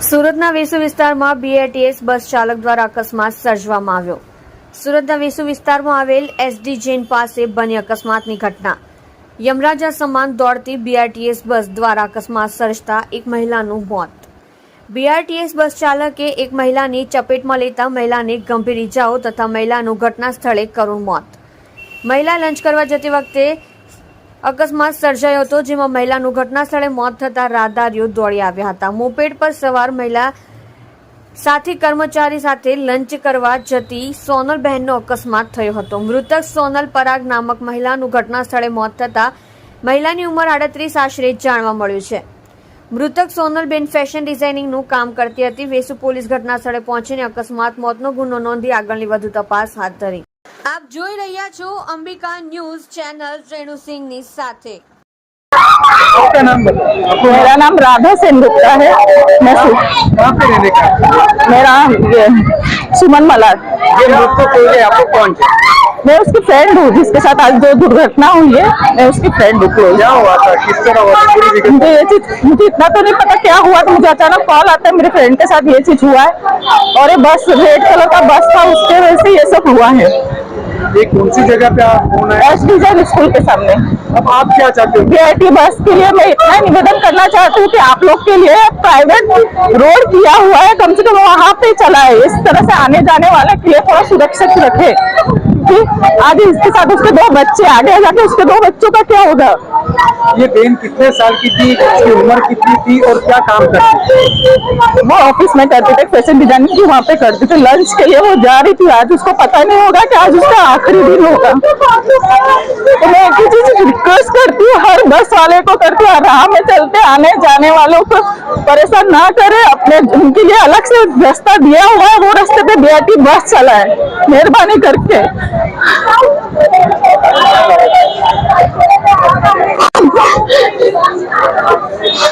સુરતના વેસુ વિસ્તારમાં BRTS bus ચાલક દ્વારા અકસ્માત સર્જવામાં આવ્યો। સુરતના વેસુ વિસ્તારમાં આવેલ એસડી જૈન પાસે બની અકસ્માતની ઘટના। યમરાજા સમાન દોડતી બીઆરટીએસ બસ દ્વારા અકસ્માત સર્જતા એક મહિલાનું મોત। બીઆરટીએસ બસ ચાલકે એક મહિલાની ચપેટમાં લેતા મહિલાને ગંભીર ઇજાઓ તથા મહિલાનું ઘટના સ્થળે કરુણ મોત। મહિલા લંચ કરવા જતી વખતે અકસ્માત સર્જાયો હતો, જેમાં મહિલાનું ઘટના સ્થળે મોત થતા રાહદારીઓ દોડી આવ્યા હતા। મોપેડ પર સવાર મહિલા સાથી કર્મચારી સાથે લંચ કરવા જતી સોનલ બહેનનો અકસ્માત થયો હતો। મૃતક સોનલ પરાગ નામક મહિલાનું ઘટના સ્થળે મોત થતા મહિલાની ઉંમર 38 આશરે જાણવા મળ્યું છે। મૃતક સોનલબેન ફેશન ડિઝાઇનિંગનું કામ કરતી હતી। વેસુ પોલીસ ઘટના સ્થળે પહોંચીને અકસ્માત મોતનો ગુનો નોંધી આગળની વધુ તપાસ હાથ ધરી। आप જોઈ રહ્યા છો અંબિકા ન્યૂઝ ચેનल रेणु सिंह ની સાથે। आपका नाम बताओ। मेरा नाम राधा सेनगुप्ता है। मैं कहाँ पे रहने का? मेरा ये सुमन मलाड। ये मृतक हो गए, आपको कौन है? मैं उसकी फ्रेंड हूँ जिसके साथ आज जो दुर्घटना हुई है, मैं उसकी फ्रेंड हूँ। क्या हुआ था, किस तरह हुआ था, पूरी विगत मुझे ये चीज मुझे इतना तो नहीं पता क्या हुआ था। मुझे अचानक कॉल आता है मेरे फ्रेंड के साथ ये चीज हुआ है और ये बस रेड कलर का बस था, उसके वजह से ये सब हुआ है। ये कौन सी जगह पे आप होना है? एस डिजाइन स्कूल के सामने। अब आप क्या चाहते हो? बीआरटी बस के लिए मैं इतना निवेदन करना चाहती हूँ कि आप लोग के लिए प्राइवेट रोड किया हुआ है, कम से कम वहाँ पे चलाए। इस तरह से आने जाने वाले के लिए थोड़ा सुरक्षित रखे। आज इसके साथ उसके 2 बच्चे, आगे जाके उसके 2 बच्चों का क्या होगा? ये बहन कितने साल की थी, उसकी उम्र कितनी थी और क्या काम करती थी? वो ऑफिस में करती थी, फैशन डिजाइनिंग की वहाँ पे करती थी। लंच के लिए वो जा रही थी। आज उसको पता नहीं होगा कि आज उसका आखिरी दिन होगा। तो मैं एक ही चीज रिक्वेस्ट करती हूँ, हर बस वाले को करती हूँ, राह में चलते आने जाने वालों को परेशान ना करे। अपने उनके लिए अलग से रास्ता दिया हुआ है, वो रास्ते पे बीआरटी बस चलाए, मेहरबानी करके।